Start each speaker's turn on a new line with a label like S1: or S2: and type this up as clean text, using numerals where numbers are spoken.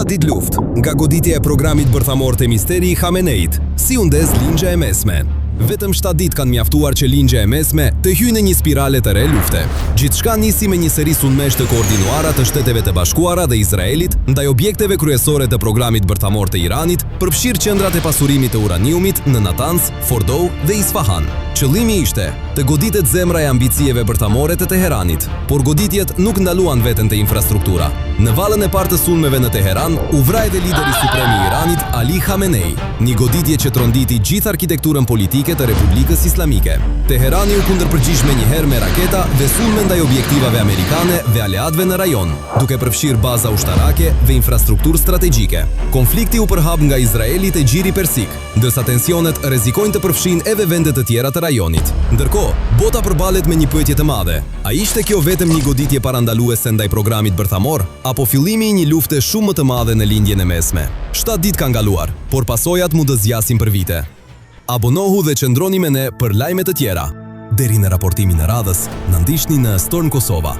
S1: ditë luftë, nga goditja e programit bërthamor të misteri i Khameneit, si u ndez Lindja e Mesme. Vetëm 7 ditë kanë mjaftuar që Lindja e Mesme të hyjë në një spirale të re lufte. Gjithçka nisi me një seri sulmesh të koordinuara të Shteteve të Bashkuara dhe Izraelit ndaj objekteve kryesore të programit bërthamor të Iranit, përfshirë qendrat e pasurimit të uraniumit në Natanz, Fordo dhe Isfahan. Qëllimi ishte të goditet zemra e ambicijeve bërthamore të Teheranit, por goditjet nuk ndaluan veten te infrastruktura. Në valën e parë të sulmeve në Teheran, u vraj dhe lideri suprem i Iranit, Ali Khamenei, një goditje që tronditi gjithë arkitekturën politike të Republikës Islamike. Teherani u kundërpërgjigj menjëherë me raketa dhe sulme ndaj objektivave amerikane dhe aleatëve në rajon, duke përfshirë baza ushtarake dhe infrastrukturë strategjike. Konflikti u përhap nga Izraeli te Gjiri Persik, ndërsa tensionet rrezikojnë të përfshinë edhe vende të tjera të rajonit. Ndërkohë, bota përballet me një pyetje të madhe. A ishte kjo vetëm një goditje parandaluese ndaj programit bërthamor, apo fillimi i një lufte shumë më të madhe në Lindjen e Mesme? 7 ditë kanë kaluar, por pasojat mund të zgjasin për vite. Abonohu dhe qëndroni me ne për lajme të tjera. Deri në raportimin e radhës, na ndiqni në Storm Kosova.